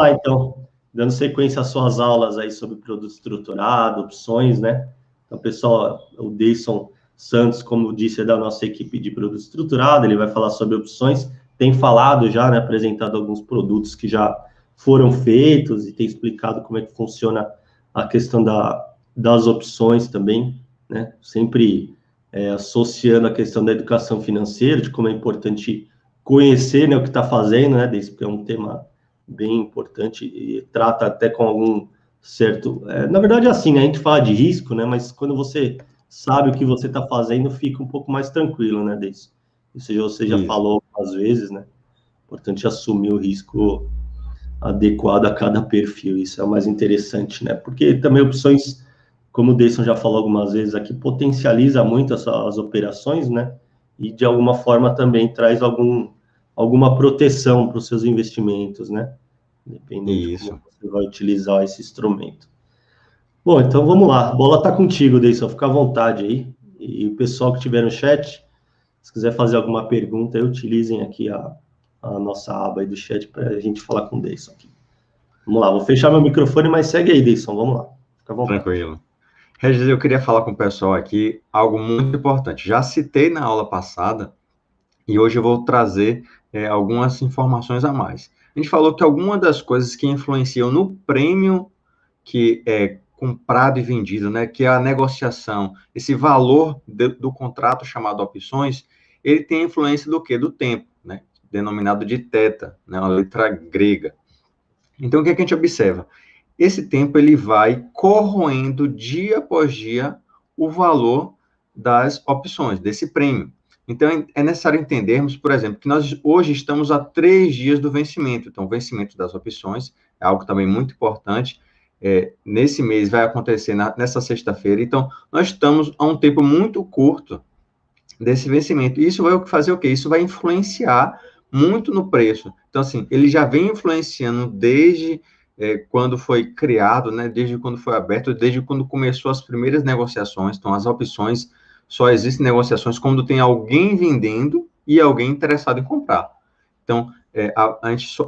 lá, então, dando sequência às suas aulas aí sobre produto estruturado, opções, né? Então, pessoal, o Deison Santos, como disse, é da nossa equipe de produto estruturado, ele vai falar sobre opções, tem falado já, né, apresentado alguns produtos que já foram feitos e tem explicado como é que funciona a questão das opções também, né? Sempre associando a questão da educação financeira, de como é importante conhecer, né, o que está fazendo, né, Deison, porque é um tema bem importante e trata até com algum certo... na verdade, é assim, né, a gente fala de risco, né, mas quando você sabe o que você está fazendo, fica um pouco mais tranquilo, né, Deison? Isso você já falou algumas vezes, né? Importante assumir o risco adequado a cada perfil, isso é o mais interessante, né? Porque também opções, como o Deison já falou algumas vezes aqui, potencializa muito as operações, né? E de alguma forma também traz alguma proteção para os seus investimentos, né? Dependendo de como você vai utilizar esse instrumento. Bom, então vamos lá, a bola está contigo, Deison, fica à vontade aí. E o pessoal que estiver no chat, se quiser fazer alguma pergunta, utilizem aqui a nossa aba aí do chat para a gente falar com o Deison aqui. Vamos lá, vou fechar meu microfone, mas segue aí, Deison, vamos lá. Fica à vontade. Tranquilo. Regis, eu queria falar com o pessoal aqui algo muito importante. Já citei na aula passada e hoje eu vou trazer algumas informações a mais. A gente falou que algumas das coisas que influenciam no prêmio que é comprado e vendido, né, que é a negociação, esse valor do contrato chamado opções, ele tem influência do quê? Do tempo, né, denominado de θ, né, uma letra grega. Então, o que é que a gente observa? Esse tempo, ele vai corroendo dia após dia o valor das opções, desse prêmio. Então, é necessário entendermos, por exemplo, que nós hoje estamos a 3 dias do vencimento. Então, o vencimento das opções é algo também muito importante. Nesse mês vai acontecer nessa sexta-feira. Então, nós estamos a um tempo muito curto desse vencimento. Isso vai fazer o quê? Isso vai influenciar muito no preço. Então, assim, ele já vem influenciando desde quando foi criado, né? Desde quando foi aberto, desde quando começou as primeiras negociações. Então, as opções, só existem negociações quando tem alguém vendendo e alguém interessado em comprar. Então,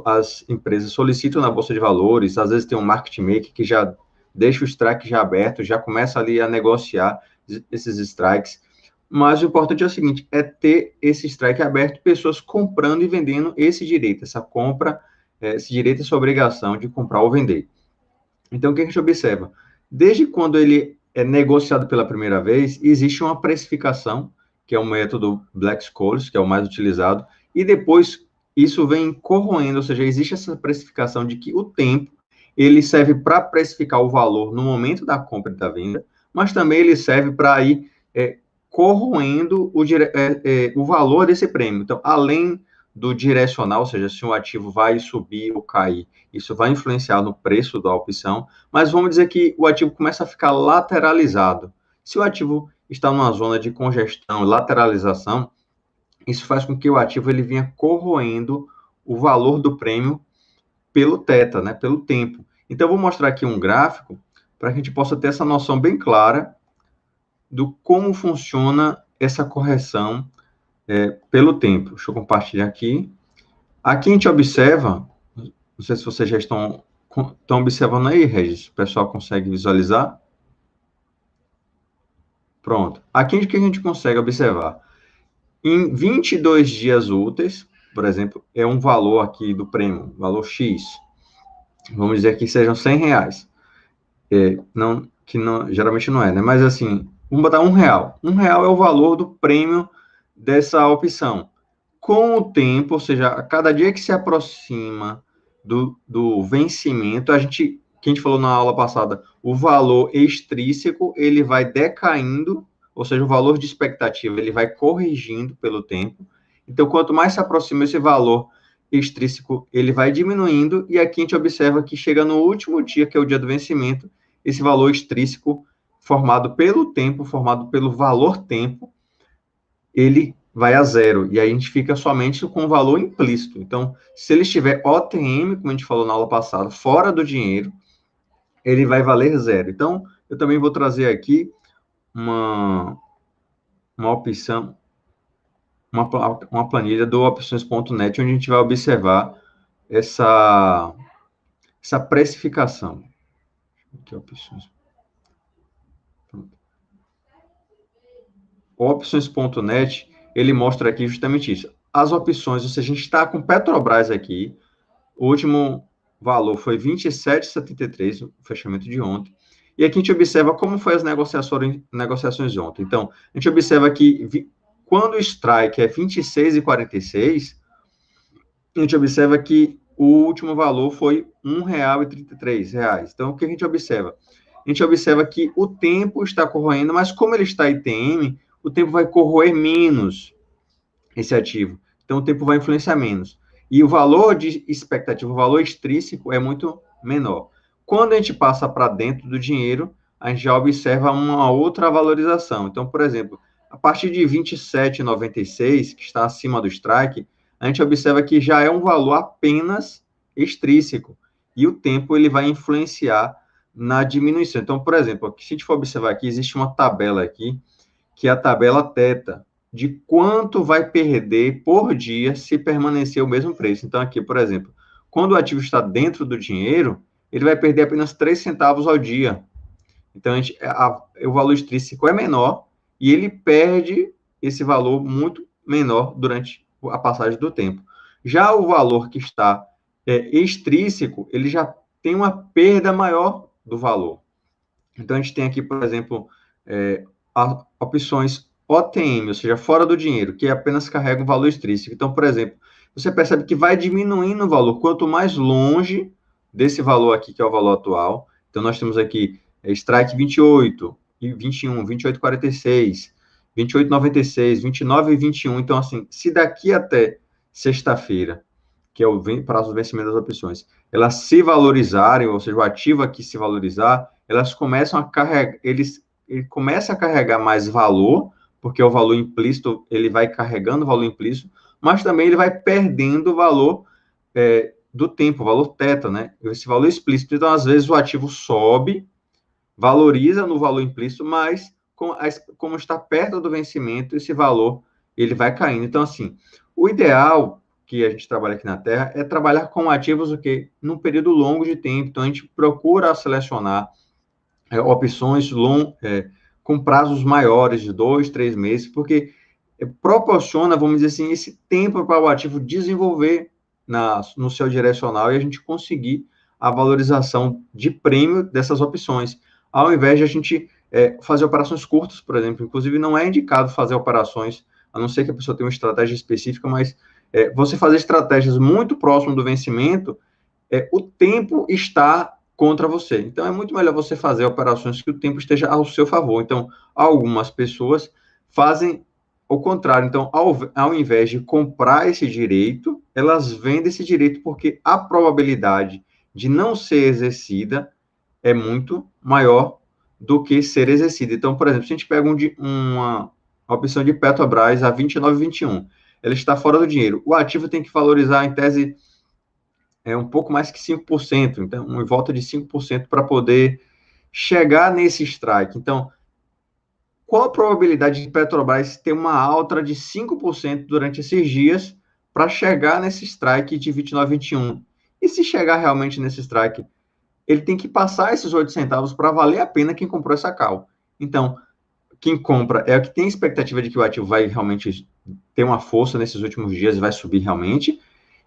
as empresas solicitam na Bolsa de Valores, às vezes tem um market maker que já deixa o strike já aberto, já começa ali a negociar esses strikes. Mas o importante é o seguinte, é ter esse strike aberto, pessoas comprando e vendendo esse direito, essa compra, esse direito, essa obrigação de comprar ou vender. Então, o que a gente observa? Desde quando ele é negociado pela primeira vez, existe uma precificação, que é o método Black-Scholes, que é o mais utilizado, e depois isso vem corroendo, ou seja, existe essa precificação de que o tempo, ele serve para precificar o valor no momento da compra e da venda, mas também ele serve para ir corroendo o valor desse prêmio. Então, além do direcional, ou seja, se um ativo vai subir ou cair, isso vai influenciar no preço da opção, mas vamos dizer que o ativo começa a ficar lateralizado. Se o ativo está numa zona de congestão, lateralização, isso faz com que o ativo ele venha corroendo o valor do prêmio pelo θ, né, pelo tempo. Então, eu vou mostrar aqui um gráfico para que a gente possa ter essa noção bem clara do como funciona essa correção pelo tempo. Deixa eu compartilhar aqui. Aqui a gente observa, não sei se vocês já estão observando aí, Regis, o pessoal consegue visualizar? Pronto. Aqui o que a gente consegue observar? Em 22 dias úteis, por exemplo, é um valor aqui do prêmio, valor X. Vamos dizer que sejam R$100. Geralmente não é, né? Mas assim, vamos botar R$1. R$1 é o valor do prêmio dessa opção. Com o tempo, ou seja, a cada dia que se aproxima do vencimento, que a gente falou na aula passada, o valor extrínseco, ele vai decaindo, ou seja, o valor de expectativa, ele vai corrigindo pelo tempo. Então, quanto mais se aproxima esse valor extrínseco, ele vai diminuindo, e aqui a gente observa que chega no último dia, que é o dia do vencimento, esse valor extrínseco formado pelo tempo, formado pelo valor tempo, ele vai a zero, e aí a gente fica somente com o valor implícito. Então, se ele estiver OTM, como a gente falou na aula passada, fora do dinheiro, ele vai valer zero. Então, eu também vou trazer aqui uma opção, uma planilha do opções.net, onde a gente vai observar essa precificação. Aqui, opções. O opções.net, ele mostra aqui justamente isso. As opções, ou seja, a gente está com Petrobras aqui, o último valor foi 27,73, o fechamento de ontem. E aqui a gente observa como foi as negociações ontem. Então, a gente observa que quando o strike é 26,46, a gente observa que o último valor foi R$ 1,33. Então, o que a gente observa? A gente observa que o tempo está corroendo, mas como ele está ITM, o tempo vai corroer menos esse ativo. Então, o tempo vai influenciar menos. E o valor de expectativa, o valor extrínseco é muito menor. Quando a gente passa para dentro do dinheiro, a gente já observa uma outra valorização. Então, por exemplo, a partir de 27,96, que está acima do strike, a gente observa que já é um valor apenas extrínseco. E o tempo ele vai influenciar na diminuição. Então, por exemplo, se a gente for observar aqui, existe uma tabela aqui, que é a tabela θ, de quanto vai perder por dia se permanecer o mesmo preço. Então, aqui, por exemplo, quando o ativo está dentro do dinheiro, ele vai perder apenas 3 centavos ao dia. Então, o valor extrínseco é menor e ele perde esse valor muito menor durante a passagem do tempo. Já o valor que está extrínseco, ele já tem uma perda maior do valor. Então, a gente tem aqui, por exemplo, as opções OTM, ou seja, fora do dinheiro, que apenas carrega um valor extrínseco. Então, por exemplo, você percebe que vai diminuindo o valor, quanto mais longe desse valor aqui, que é o valor atual. Então, nós temos aqui strike 28, e 21, 28,46, 28,96, 29 e 21. Então, assim, se daqui até sexta-feira, que é o prazo do vencimento das opções, elas se valorizarem, ou seja, o ativo aqui se valorizar, elas começam a carregar, ele começa a carregar mais valor, porque o valor implícito, ele vai carregando o valor implícito, mas também ele vai perdendo o valor do tempo, o valor θ, né? Esse valor explícito. Então, às vezes, o ativo sobe, valoriza no valor implícito, mas como está perto do vencimento, esse valor, ele vai caindo. Então, assim, o ideal que a gente trabalha aqui na Terra é trabalhar com ativos o quê? Num período longo de tempo. Então, a gente procura selecionar opções com prazos maiores de 2, 3 meses, porque proporciona, vamos dizer assim, esse tempo para o ativo desenvolver no seu direcional e a gente conseguir a valorização de prêmio dessas opções, ao invés de a gente fazer operações curtas, por exemplo. Inclusive, não é indicado fazer operações, a não ser que a pessoa tenha uma estratégia específica, mas você fazer estratégias muito próximo do vencimento, o tempo está contra você. Então, é muito melhor você fazer operações que o tempo esteja ao seu favor. Então, algumas pessoas fazem o contrário. Então, ao invés de comprar esse direito, elas vendem esse direito porque a probabilidade de não ser exercida é muito maior do que ser exercida. Então, por exemplo, se a gente pega uma opção de Petrobras a 29,21, ela está fora do dinheiro. O ativo tem que valorizar, em tese, um pouco mais que 5%, então, em volta de 5% para poder chegar nesse strike. Então, qual a probabilidade de Petrobras ter uma alta de 5% durante esses dias para chegar nesse strike de 29,21? E se chegar realmente nesse strike, ele tem que passar esses 8 centavos para valer a pena quem comprou essa call. Então, quem compra é o que tem expectativa de que o ativo vai realmente ter uma força nesses últimos dias e vai subir realmente,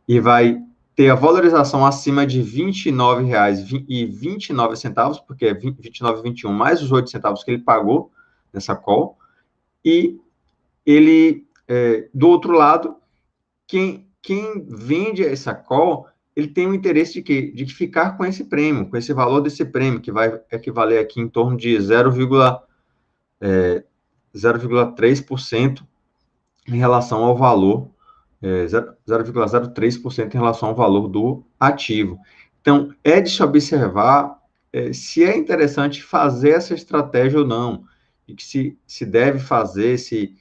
e vai ter a valorização acima de R$ 29,29, porque é 29,21 mais os 8 centavos que ele pagou nessa call, e ele, do outro lado, quem vende essa call, ele tem o interesse de quê? De ficar com esse prêmio, com esse valor desse prêmio, que vai equivaler aqui em torno de 0,3% em relação ao valor, 0,03% em relação ao valor do ativo. Então, é de se observar se é interessante fazer essa estratégia ou não, e que se deve fazer, se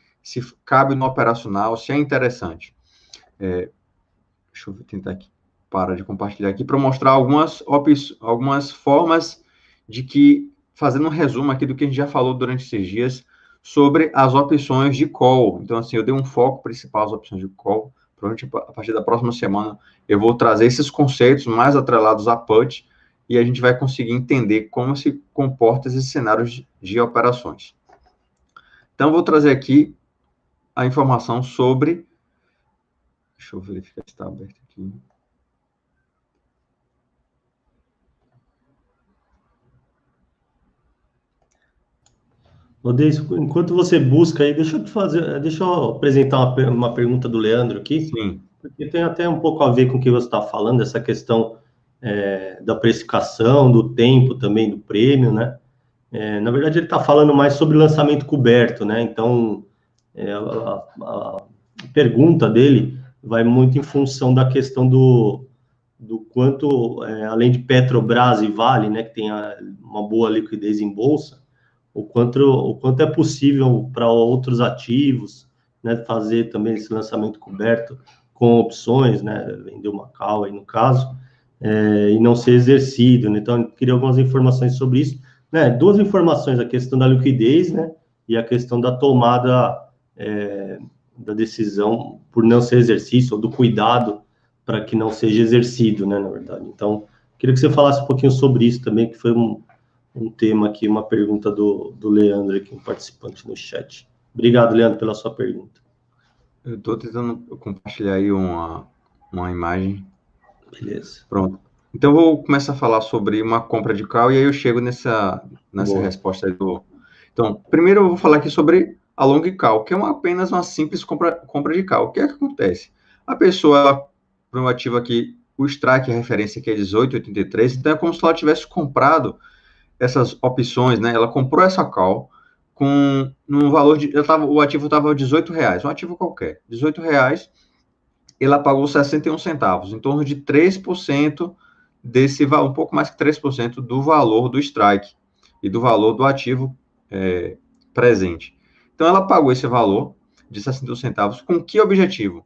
cabe no operacional, se é interessante. Deixa eu tentar aqui, parar de compartilhar aqui, para mostrar algumas formas de que, fazendo um resumo aqui do que a gente já falou durante esses dias, sobre as opções de call. Então, assim, eu dei um foco principal às opções de call. Provavelmente, a partir da próxima semana, eu vou trazer esses conceitos mais atrelados a put, e a gente vai conseguir entender como se comporta esses cenários de operações. Então, vou trazer aqui a informação sobre... Deixa eu verificar se está aberto aqui. Odeio, enquanto você busca aí, deixa eu apresentar uma pergunta do Leandro aqui, Sim. porque tem até um pouco a ver com o que você está falando, essa questão da precificação, do tempo também do prêmio, né? Na verdade, ele está falando mais sobre lançamento coberto, né? Então, a pergunta dele vai muito em função da questão do quanto, além de Petrobras e Vale, né, que tem uma boa liquidez em bolsa, o quanto é possível para outros ativos, né, fazer também esse lançamento coberto com opções, né, vender uma call aí no caso, e não ser exercido, né? Então, eu queria algumas informações sobre isso, né? Duas informações, a questão da liquidez, né, e a questão da tomada da decisão por não ser exercício, ou do cuidado para que não seja exercido, né, na verdade. Então, queria que você falasse um pouquinho sobre isso também, que foi um tema aqui, uma pergunta do Leandro aqui, um participante no chat. Obrigado, Leandro, pela sua pergunta. Eu estou tentando compartilhar aí uma imagem. Beleza. Pronto. Então, eu vou começar a falar sobre uma compra de call, e aí eu chego nessa resposta aí do... Então, primeiro eu vou falar aqui sobre a long call, que é apenas uma simples compra de call. O que é que acontece? A pessoa, para um ativo aqui, o strike, a referência aqui é 18,83, então é como se ela tivesse comprado essas opções, né? Ela comprou essa call com um valor de... o ativo estava R$18, um ativo qualquer, R$18, ela pagou 61 centavos, em torno de 3% desse valor, um pouco mais que 3% do valor do strike e do valor do ativo presente. Então, ela pagou esse valor de 61 centavos com que objetivo?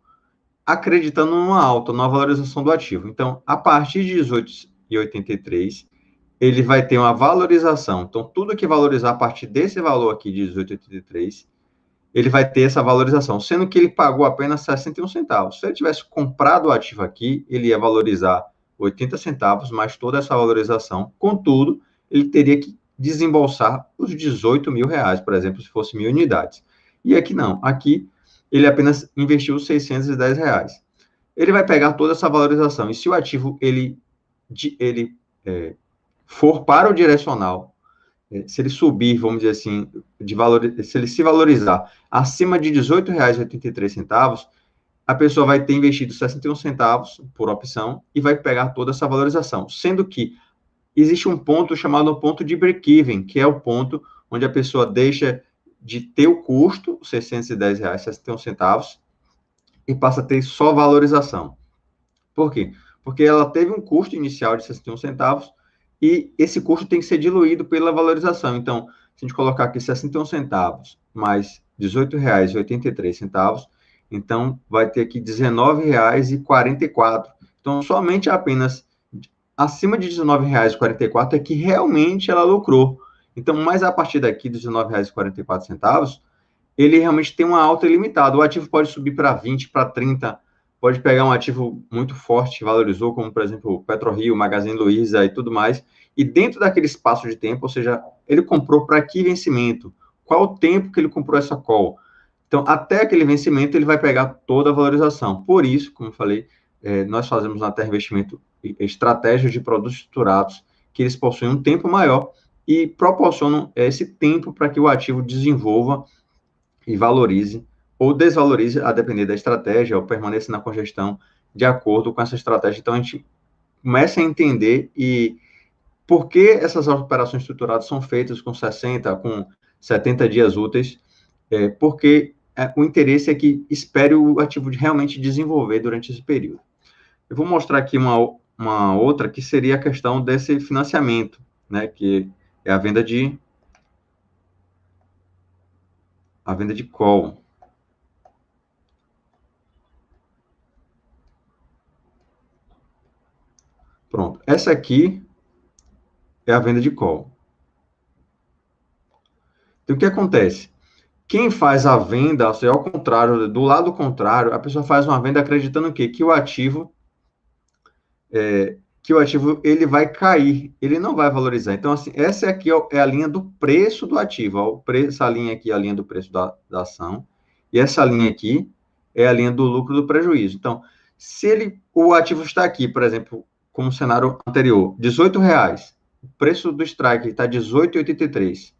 Acreditando numa alta, numa valorização do ativo. Então, a partir de 18,83, ele vai ter uma valorização. Então, tudo que valorizar a partir desse valor aqui de 18,83, ele vai ter essa valorização, sendo que ele pagou apenas 61 centavos. Se ele tivesse comprado o ativo aqui, ele ia valorizar 80 centavos, mais toda essa valorização. Contudo, ele teria que desembolsar os R$18 mil, por exemplo, se fosse 1.000 unidades. E aqui não. Aqui, ele apenas investiu R$610. Ele vai pegar toda essa valorização. E se o ativo ele for para o direcional, se ele subir, vamos dizer assim, se ele se valorizar acima de R$18,83, a pessoa vai ter investido 61 centavos por opção e vai pegar toda essa valorização. Sendo que existe um ponto chamado ponto de break-even, que é o ponto onde a pessoa deixa de ter o custo, R$610, 61 centavos, e passa a ter só valorização. Por quê? Porque ela teve um custo inicial de 61 centavos, e esse custo tem que ser diluído pela valorização. Então, se a gente colocar aqui 61 centavos mais R$18,83, então vai ter aqui R$19,44. Então, somente apenas acima de R$19,44 é que realmente ela lucrou. Então, mas a partir daqui dos R$19,44, ele realmente tem uma alta ilimitada. O ativo pode subir para 20, para 30, pode pegar um ativo muito forte, valorizou, como, por exemplo, o PetroRio, Magazine Luiza e tudo mais, e dentro daquele espaço de tempo, ou seja, ele comprou para que vencimento? Qual o tempo que ele comprou essa call? Então, até aquele vencimento, ele vai pegar toda a valorização. Por isso, como eu falei, nós fazemos na Terra Investimento estratégias de produtos estruturados que eles possuem um tempo maior e proporcionam esse tempo para que o ativo desenvolva e valorize ou desvalorize, a depender da estratégia, ou permaneça na congestão de acordo com essa estratégia. Então, a gente começa a entender por que essas operações estruturadas são feitas com 60, com 70 dias úteis, porque o interesse é que espere o ativo realmente desenvolver durante esse período. Eu vou mostrar aqui uma outra, que seria a questão desse financiamento, né, que é a venda de call. Pronto. Essa aqui é a venda de call. Então, o que acontece? Quem faz a venda, ou seja, ao contrário, do lado contrário, a pessoa faz uma venda acreditando o quê? Que o ativo que o ativo ele vai cair, ele não vai valorizar. Então, assim, essa aqui é a linha do preço do ativo. Ó, essa linha aqui é a linha do preço da ação, e essa linha aqui é a linha do lucro do prejuízo. Então, se o ativo está aqui, por exemplo, como o cenário anterior, R$18, o preço do strike está R$18,83.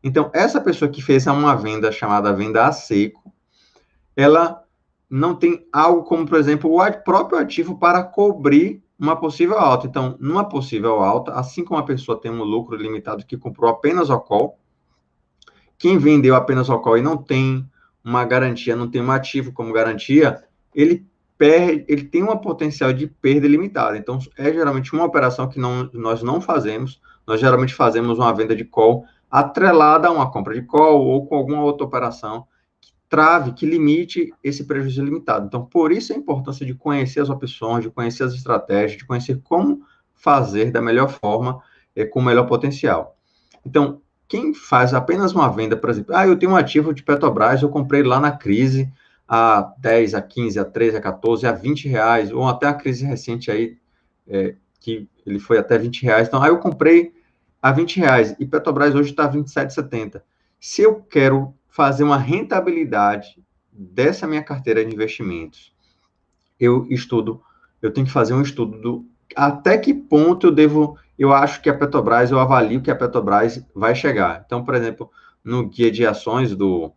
Então, essa pessoa que fez uma venda chamada venda a seco, ela não tem algo como, por exemplo, o próprio ativo para cobrir uma possível alta. Então, numa possível alta, assim como a pessoa tem um lucro limitado que comprou apenas o call, quem vendeu apenas o call e não tem uma garantia, não tem um ativo como garantia, ele tem uma potencial de perda limitada. Então, é geralmente uma operação que nós não fazemos. Nós geralmente fazemos uma venda de call atrelada a uma compra de call ou com alguma outra operação que trave, que limite esse prejuízo limitado. Então, por isso a importância de conhecer as opções, de conhecer as estratégias, de conhecer como fazer da melhor forma, com o melhor potencial. Então, quem faz apenas uma venda, por exemplo, eu tenho um ativo de Petrobras, eu comprei lá na crise a 10, a 15, a 13, a 14, a R$20, ou até a crise recente aí, que ele foi até R$20. Então, eu comprei a R$20 e Petrobras hoje está a 27,70. Se eu quero fazer uma rentabilidade dessa minha carteira de investimentos, eu tenho que fazer um estudo até que ponto eu acho que a Petrobras, eu avalio que a Petrobras vai chegar. Então, por exemplo, no guia de ações do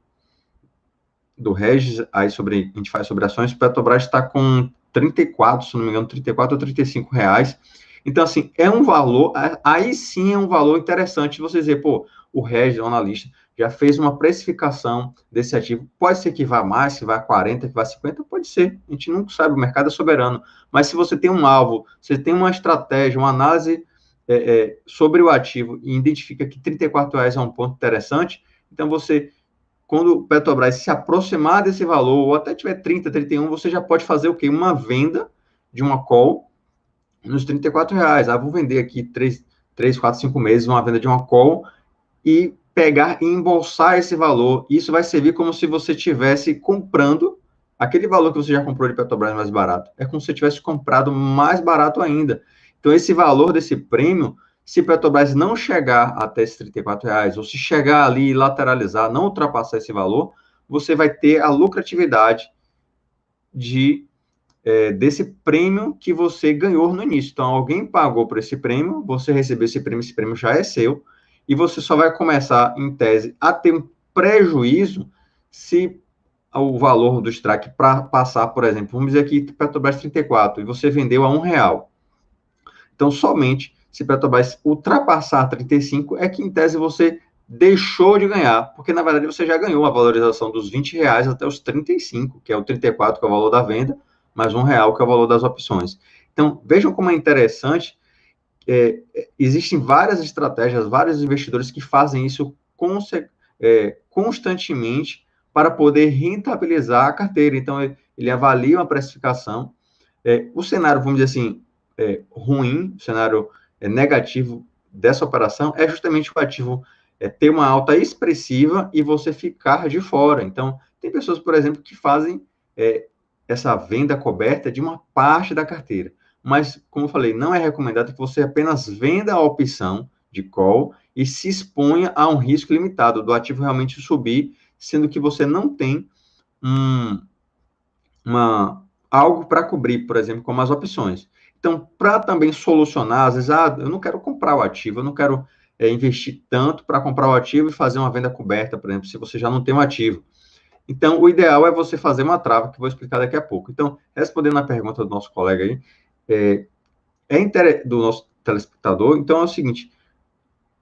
Regis, aí a gente faz sobre ações, a Petrobras está com 34, se não me engano, 34 ou R$35. Então, assim, é um valor, aí sim é um valor interessante você dizer, o Regis, o analista, já fez uma precificação desse ativo. Pode ser que vá mais, que vá 40, que vá 50, pode ser. A gente nunca sabe, o mercado é soberano. Mas se você tem um alvo, você tem uma estratégia, uma análise sobre o ativo e identifica que R$34 é um ponto interessante, então quando o Petrobras se aproximar desse valor, ou até tiver 30, 31, você já pode fazer o quê? Uma venda de uma call nos R$34. Vou vender aqui 3, 4, 5 meses uma venda de uma call e pegar e embolsar esse valor. Isso vai servir como se você estivesse comprando aquele valor que você já comprou de Petrobras mais barato. É como se você tivesse comprado mais barato ainda. Então, esse valor desse prêmio, se Petrobras não chegar até esses R$34, ou se chegar ali e lateralizar, não ultrapassar esse valor, você vai ter a lucratividade desse prêmio que você ganhou no início. Então, alguém pagou por esse prêmio, você recebeu esse prêmio já é seu, e você só vai começar, em tese, a ter um prejuízo se o valor do strike para passar, por exemplo, vamos dizer aqui Petrobras 34, e você vendeu a R$1. Então, somente se Petrobras ultrapassar 35, é que, em tese, você deixou de ganhar, porque, na verdade, você já ganhou a valorização dos R$20 até os 35, que é o 34, que é o valor da venda, mais R$1, que é o valor das opções. Então, vejam como é interessante. Existem várias estratégias, vários investidores que fazem isso constantemente para poder rentabilizar a carteira. Então, ele avalia uma precificação. O cenário, vamos dizer assim, ruim, o cenário negativo dessa operação é justamente o ativo ter uma alta expressiva e você ficar de fora. Então, tem pessoas, por exemplo, que fazem essa venda coberta de uma parte da carteira. Mas, como eu falei, não é recomendado que você apenas venda a opção de call e se exponha a um risco limitado do ativo realmente subir, sendo que você não tem algo para cobrir, por exemplo, como as opções. Então, para também solucionar, às vezes, eu não quero comprar o ativo, eu não quero investir tanto para comprar o ativo e fazer uma venda coberta, por exemplo, se você já não tem um ativo. Então, o ideal é você fazer uma trava, que eu vou explicar daqui a pouco. Então, respondendo a pergunta do nosso colega aí, do nosso telespectador, então é o seguinte,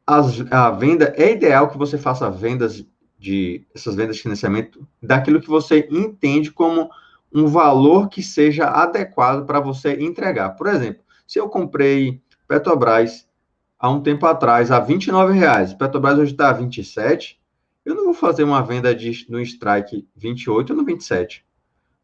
a venda, é ideal que você faça essas vendas de financiamento daquilo que você entende como um valor que seja adequado para você entregar. Por exemplo, se eu comprei Petrobras há um tempo atrás a R$29, Petrobras hoje está a 27, eu não vou fazer uma venda no strike 28 ou no 27,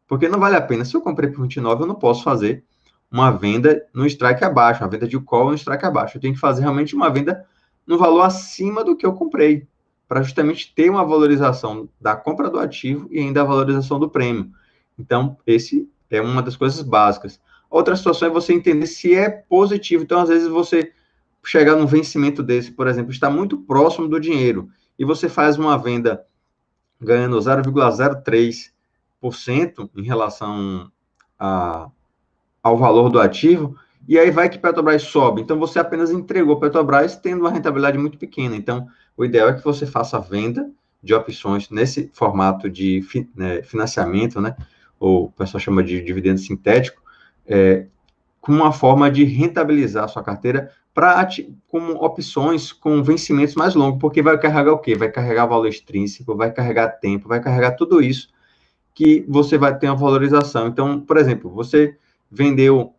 porque não vale a pena. Se eu comprei por 29, eu não posso fazer uma venda no strike abaixo, uma venda de call no strike abaixo. Eu tenho que fazer realmente uma venda no valor acima do que eu comprei, para justamente ter uma valorização da compra do ativo e ainda a valorização do prêmio. Então, esse é uma das coisas básicas. Outra situação é você entender se é positivo. Então, às vezes, você chegar num vencimento desse, por exemplo, está muito próximo do dinheiro, e você faz uma venda ganhando 0,03% em relação ao valor do ativo, e aí vai que Petrobras sobe. Então, você apenas entregou Petrobras tendo uma rentabilidade muito pequena. Então, o ideal é que você faça a venda de opções nesse formato de financiamento, né? Ou o pessoal chama de dividendo sintético, com uma forma de rentabilizar a sua carteira como opções com vencimentos mais longos, porque vai carregar o quê? Vai carregar valor extrínseco, vai carregar tempo, vai carregar tudo isso que você vai ter uma valorização. Então, por exemplo, você vendeu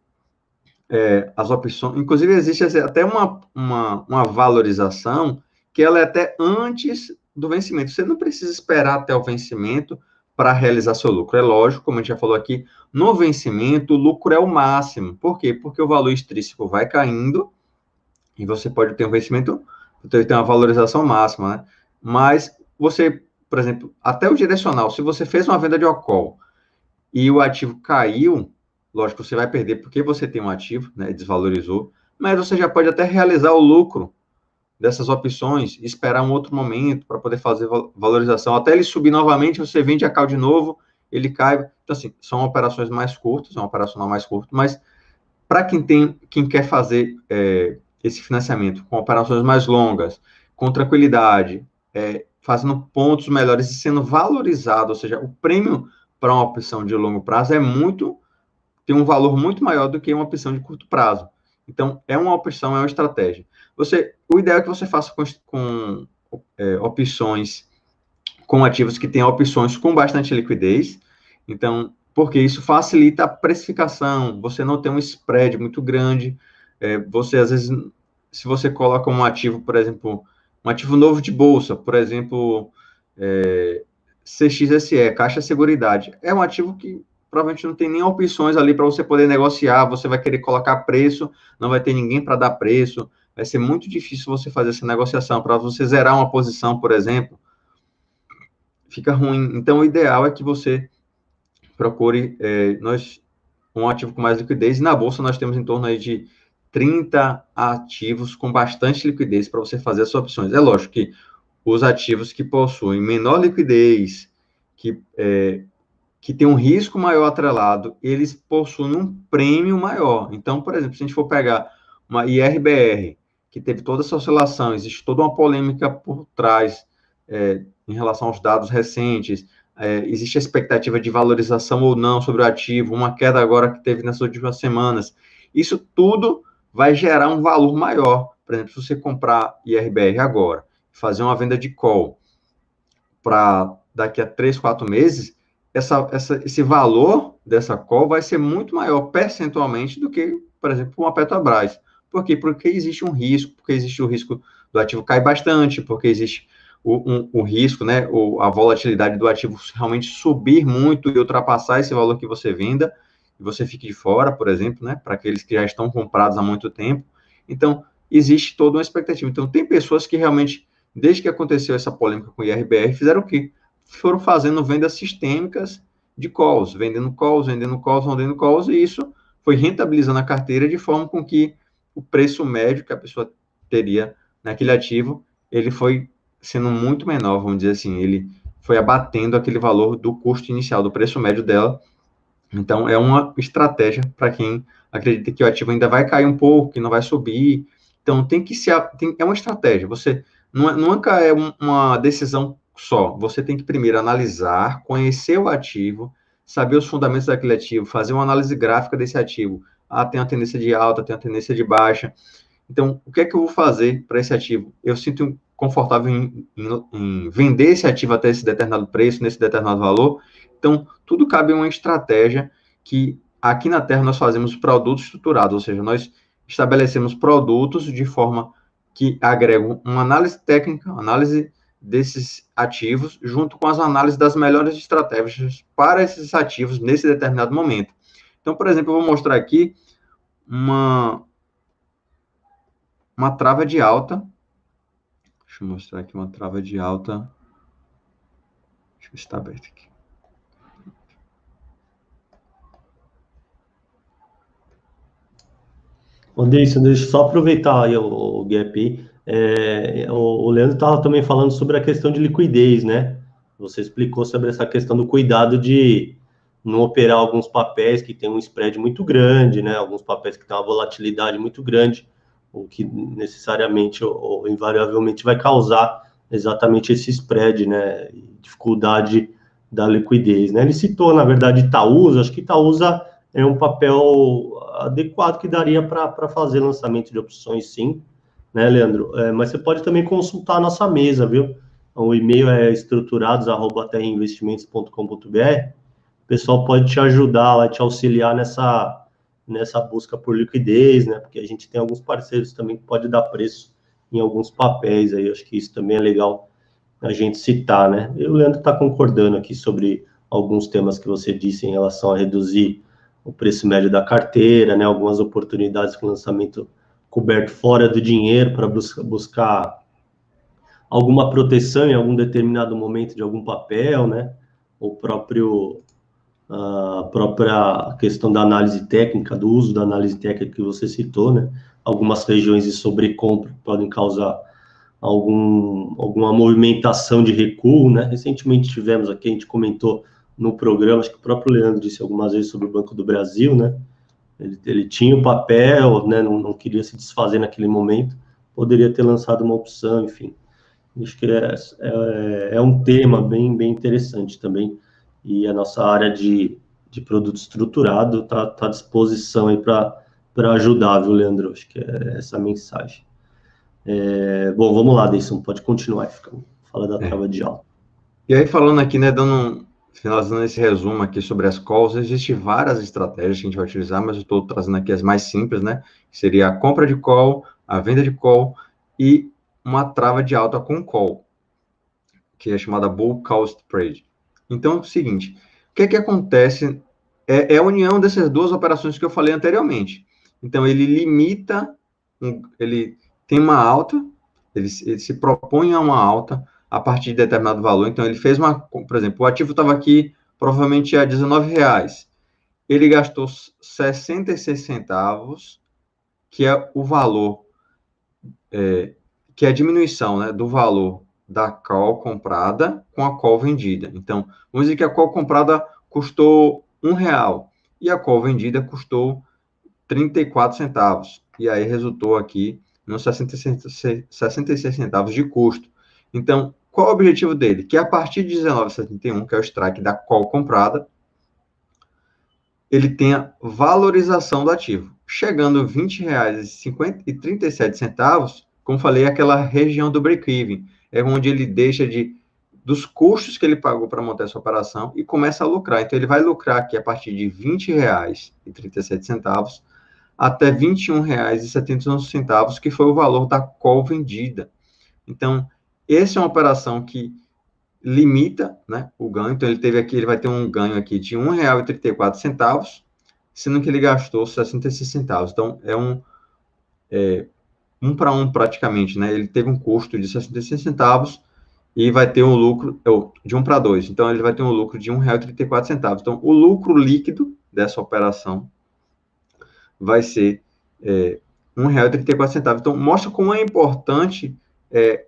as opções, inclusive existe até uma valorização que ela é até antes do vencimento. Você não precisa esperar até o vencimento para realizar seu lucro. É lógico, como a gente já falou aqui, no vencimento o lucro é o máximo. Por quê? Porque o valor extrínseco vai caindo e você pode ter um vencimento, ter uma valorização máxima, né? Mas você, por exemplo, até o direcional, se você fez uma venda de Ocol e o ativo caiu, lógico, você vai perder porque você tem um ativo, né, desvalorizou, mas você já pode até realizar o lucro dessas opções, esperar um outro momento para poder fazer valorização, até ele subir novamente, você vende a cal de novo, ele cai. Então, assim, são operações mais curtas, é um operacional mais curto, mas para quem quer fazer esse financiamento com operações mais longas, com tranquilidade, fazendo pontos melhores e sendo valorizado, ou seja, o prêmio para uma opção de longo prazo tem um valor muito maior do que uma opção de curto prazo. Então, é uma opção, é uma estratégia. O ideal é que você faça com opções, com ativos que tenham opções com bastante liquidez. Então, porque isso facilita a precificação, você não tem um spread muito grande, você, às vezes, se você coloca um ativo, por exemplo, um ativo novo de bolsa, por exemplo, CXSE, Caixa Seguridade, é um ativo que provavelmente não tem nem opções ali para você poder negociar, você vai querer colocar preço, não vai ter ninguém para dar preço, vai ser muito difícil você fazer essa negociação, para você zerar uma posição, por exemplo, fica ruim. Então, o ideal é que você procure um ativo com mais liquidez, e na Bolsa nós temos em torno aí de 30 ativos com bastante liquidez para você fazer as suas opções. É lógico que os ativos que possuem menor liquidez, que tem um risco maior atrelado, eles possuem um prêmio maior. Então, por exemplo, se a gente for pegar uma IRBR, que teve toda essa oscilação, existe toda uma polêmica por trás em relação aos dados recentes, existe a expectativa de valorização ou não sobre o ativo, uma queda agora que teve nas últimas semanas. Isso tudo vai gerar um valor maior. Por exemplo, se você comprar IRBR agora, fazer uma venda de call para daqui a 3, 4 meses, esse valor dessa call vai ser muito maior percentualmente do que, por exemplo, uma Petrobras. Por quê? Porque existe um risco, porque existe o risco do ativo cair bastante, porque existe o risco, né, a volatilidade do ativo realmente subir muito e ultrapassar esse valor que você venda, e você fique de fora, por exemplo, né, para aqueles que já estão comprados há muito tempo. Então, existe toda uma expectativa. Então, tem pessoas que realmente, desde que aconteceu essa polêmica com o IRBR, fizeram o quê? Foram fazendo vendas sistêmicas de calls, vendendo calls, vendendo calls, vendendo calls, e isso foi rentabilizando a carteira de forma com que o preço médio que a pessoa teria naquele ativo, ele foi sendo muito menor, vamos dizer assim, ele foi abatendo aquele valor do custo inicial, do preço médio dela. Então, é uma estratégia para quem acredita que o ativo ainda vai cair um pouco, que não vai subir. Então, é uma estratégia. Você nunca é uma decisão só. Você tem que primeiro analisar, conhecer o ativo, saber os fundamentos daquele ativo, fazer uma análise gráfica desse ativo. Ah, tem uma tendência de alta, tem uma tendência de baixa. Então, o que é que eu vou fazer para esse ativo? Eu sinto confortável em vender esse ativo até esse determinado preço, nesse determinado valor. Então, tudo cabe em uma estratégia que aqui na Terra nós fazemos produtos estruturados, ou seja, nós estabelecemos produtos de forma que agregam uma análise técnica, análise desses ativos, junto com as análises das melhores estratégias para esses ativos nesse determinado momento. Então, por exemplo, eu vou mostrar aqui uma trava de alta. Deixa eu mostrar aqui uma trava de alta. Deixa eu ver se está aberto aqui. Deixa eu só aproveitar aí o gap aí. O Leandro estava também falando sobre a questão de liquidez, né? Você explicou sobre essa questão do cuidado de não operar alguns papéis que têm um spread muito grande, né? Alguns papéis que têm uma volatilidade muito grande, o que necessariamente ou invariavelmente vai causar exatamente esse spread, né? Dificuldade da liquidez, né? Ele citou, na verdade, Itaúsa. Acho que Itaúsa é um papel adequado que daria para fazer lançamento de opções, sim, né, Leandro? Mas você pode também consultar a nossa mesa, viu? O e-mail é estruturados@terrainvestimentos.com.br. O pessoal pode te ajudar, vai te auxiliar nessa busca por liquidez, né? Porque a gente tem alguns parceiros também que pode dar preço em alguns papéis aí. Acho que isso também é legal a gente citar, né? E o Leandro está concordando aqui sobre alguns temas que você disse em relação a reduzir o preço médio da carteira, né? Algumas oportunidades com lançamento coberto fora do dinheiro para buscar alguma proteção em algum determinado momento de algum papel, né? O próprio a própria questão da análise técnica, do uso da análise técnica que você citou, né? Algumas regiões de sobrecompra podem causar alguma movimentação de recuo, né? Recentemente tivemos aqui, a gente comentou no programa, acho que o próprio Leandro disse algumas vezes sobre o Banco do Brasil, né? Ele tinha o papel, né? Não queria se desfazer naquele momento, poderia ter lançado uma opção, enfim. Acho que é um tema bem interessante também, e a nossa área de produto estruturado está à disposição aí para ajudar, viu, Leandro? Acho que é essa a mensagem. Bom, vamos lá, Deison, pode continuar, fala da trava de alta. E aí, falando aqui, né, finalizando esse resumo aqui sobre as calls, existem várias estratégias que a gente vai utilizar, mas eu estou trazendo aqui as mais simples, né? Seria a compra de call, a venda de call e uma trava de alta com call, que é chamada Bull Call Trade. Então, é o seguinte, o que acontece é a união dessas duas operações que eu falei anteriormente. Então, ele limita, ele tem uma alta, ele se propõe a uma alta a partir de determinado valor. Então, ele fez por exemplo, o ativo estava aqui provavelmente a R$19. Ele gastou 66 centavos, que é o valor, que é a diminuição, né, do valor da call comprada com a call vendida. Então, vamos dizer que a call comprada custou R$1 e a call vendida custou 34 centavos. E aí resultou aqui nos 66 centavos de custo. Então, qual é o objetivo dele? Que a partir de 19,71, que é o strike da call comprada, ele tenha valorização do ativo. Chegando a R$20,37, como falei, aquela região do break-even, é onde ele deixa dos custos que ele pagou para montar essa operação e começa a lucrar. Então, ele vai lucrar aqui a partir de R$20,37 até R$21,71, que foi o valor da call vendida. Então, essa é uma operação que limita, né, o ganho. Então, ele vai ter um ganho aqui de R$1,34, sendo que ele gastou 66 centavos. Então, é um para um praticamente, né? Ele teve um custo de 66 centavos e vai ter um lucro de 1 para 2. Então, ele vai ter um lucro de R$1,34. Então, o lucro líquido dessa operação vai ser R$1,34. Então, mostra como é importante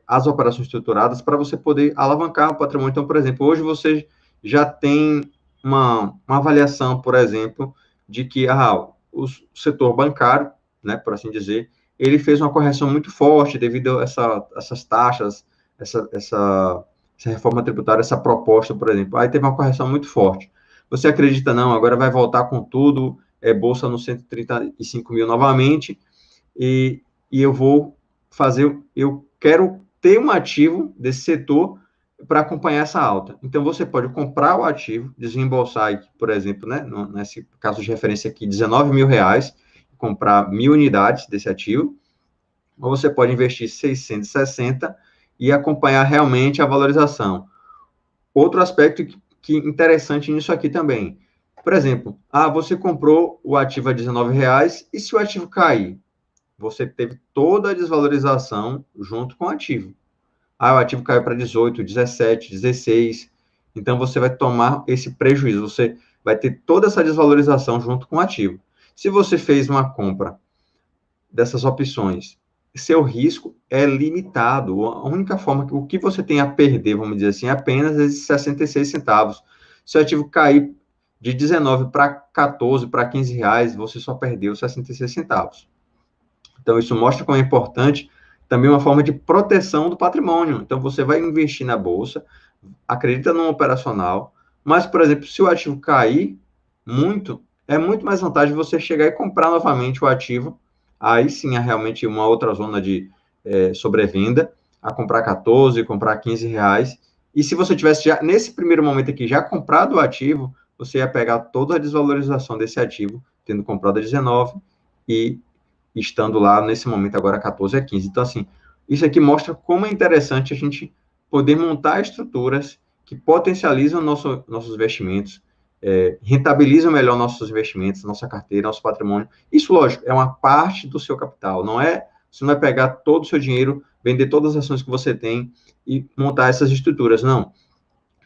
as operações estruturadas para você poder alavancar o patrimônio. Então, por exemplo, hoje você já tem uma avaliação, por exemplo, de que o setor bancário, né, por assim dizer, ele fez uma correção muito forte devido a essas taxas, essa reforma tributária, essa proposta, por exemplo. Aí teve uma correção muito forte. Você acredita, não, agora vai voltar com tudo, bolsa no 135 mil novamente, e eu quero ter um ativo desse setor para acompanhar essa alta. Então, você pode comprar o ativo, desembolsar, por exemplo, né, nesse caso de referência aqui, R$19 mil, comprar 1.000 unidades desse ativo, ou você pode investir 660 e acompanhar realmente a valorização. Outro aspecto que interessante nisso aqui também, por exemplo, você comprou o ativo a R$19, e se o ativo cair? Você teve toda a desvalorização junto com o ativo. O ativo caiu para 18, 17, 16. Então, você vai tomar esse prejuízo. Você vai ter toda essa desvalorização junto com o ativo. Se você fez uma compra dessas opções, seu risco é limitado. A única forma que o que você tem a perder, vamos dizer assim, é apenas esses 66 centavos. Se o ativo cair de 19 para 14, para 15 reais, você só perdeu 66 centavos. Então, isso mostra como é importante também uma forma de proteção do patrimônio. Então, você vai investir na bolsa, acredita no operacional, mas, por exemplo, se o ativo cair muito, é muito mais vantagem você chegar e comprar novamente o ativo. Aí sim é realmente uma outra zona de sobrevenda, a comprar 14, comprar 15 reais. E se você tivesse já, nesse primeiro momento aqui, já comprado o ativo, você ia pegar toda a desvalorização desse ativo, tendo comprado a 19 e estando lá nesse momento agora 14 a 15. Então, assim, isso aqui mostra como é interessante a gente poder montar estruturas que potencializam nossos investimentos, rentabilizam melhor nossos investimentos, nossa carteira, nosso patrimônio. Isso, lógico, é uma parte do seu capital, você não vai pegar todo o seu dinheiro, vender todas as ações que você tem e montar essas estruturas, não.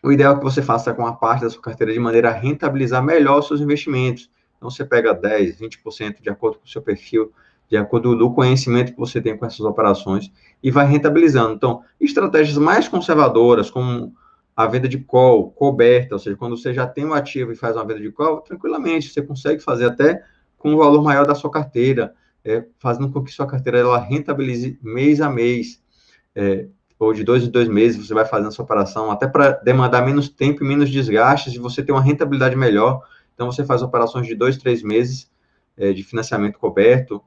O ideal é que você faça com uma parte da sua carteira de maneira a rentabilizar melhor os seus investimentos. Então, você pega 10%, 20% de acordo com o seu perfil, de acordo com o conhecimento que você tem com essas operações, e vai rentabilizando. Então, estratégias mais conservadoras, como a venda de call, coberta, ou seja, quando você já tem um ativo e faz uma venda de call, tranquilamente, você consegue fazer até com um valor maior da sua carteira, fazendo com que sua carteira ela rentabilize mês a mês, ou de 2 em 2 meses, você vai fazendo essa operação, até para demandar menos tempo e menos desgastes, e você ter uma rentabilidade melhor. Então, você faz operações de 2, 3 meses de financiamento coberto,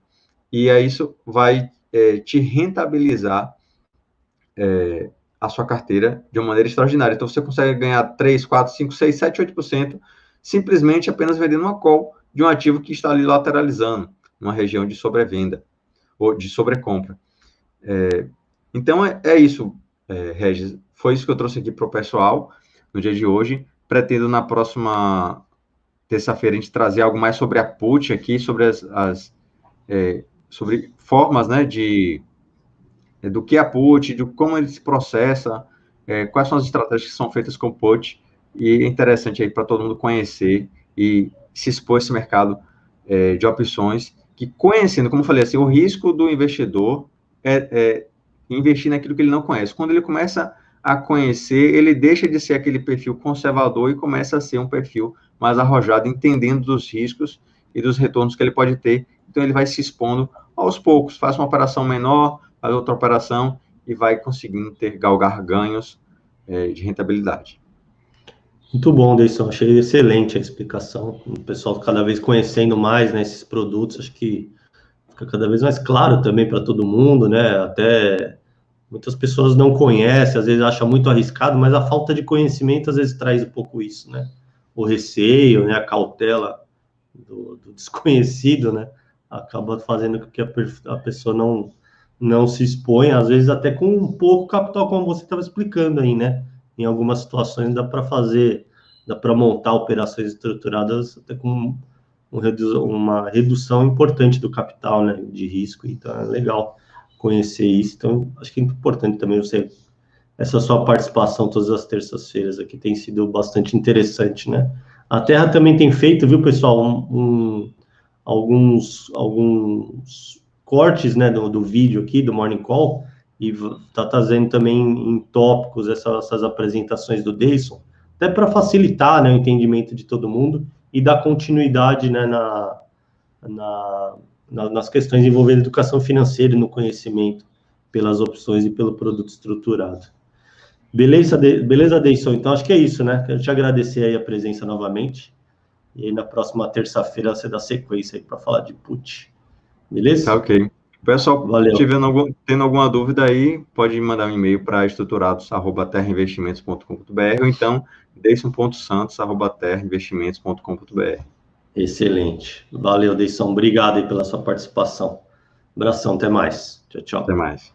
e aí isso vai te rentabilizar a sua carteira de uma maneira extraordinária. Então, você consegue ganhar 3, 4, 5, 6, 7, 8%, simplesmente apenas vendendo uma call de um ativo que está ali lateralizando, numa região de sobrevenda, ou de sobrecompra. Então, é isso, Regis. Foi isso que eu trouxe aqui para o pessoal no dia de hoje. Pretendo, na próxima terça-feira, a gente trazer algo mais sobre a put aqui, sobre sobre formas, né, do que é a put, de como ele se processa, quais são as estratégias que são feitas com o put, e é interessante aí para todo mundo conhecer e se expor a esse mercado de opções, que conhecendo, como eu falei assim, o risco do investidor é investir naquilo que ele não conhece. Quando ele começa a conhecer, ele deixa de ser aquele perfil conservador e começa a ser um perfil mais arrojado, entendendo dos riscos e dos retornos que ele pode ter. Então, ele vai se expondo aos poucos, faz uma operação menor, faz outra operação e vai conseguindo galgar ganhos de rentabilidade. Muito bom, Deison. Achei excelente a explicação. O pessoal cada vez conhecendo mais, né, esses produtos, acho que fica cada vez mais claro também para todo mundo, né? Até muitas pessoas não conhecem, às vezes acham muito arriscado, mas a falta de conhecimento às vezes traz um pouco isso, né? O receio, né? A cautela do desconhecido, né? Acaba fazendo com que a pessoa não se exponha, às vezes até com um pouco capital, como você estava explicando aí, né? Em algumas situações dá para montar operações estruturadas até com uma redução importante do capital, né? De risco, então é legal conhecer isso. Então, acho que é importante também essa sua participação todas as terças-feiras aqui tem sido bastante interessante, né? A Terra também tem feito, viu, pessoal, alguns cortes, né, do vídeo aqui, do Morning Call, e está trazendo também em tópicos essas apresentações do Deison, até para facilitar, né, o entendimento de todo mundo e dar continuidade, né, nas questões envolvendo educação financeira e no conhecimento pelas opções e pelo produto estruturado. Beleza, Deison? Então, acho que é isso, né? Quero te agradecer aí a presença novamente. E aí, na próxima terça-feira, você dá sequência aí para falar de put. Beleza? Tá, ok. O pessoal, Valeu. tendo alguma dúvida aí, pode mandar um e-mail para estruturados@terrainvestimentos.com.br ou então deison.santos@terrainvestimentos.com.br. Excelente. Valeu, Deison. Obrigado aí pela sua participação. Abração, até mais. Tchau, tchau. Até mais.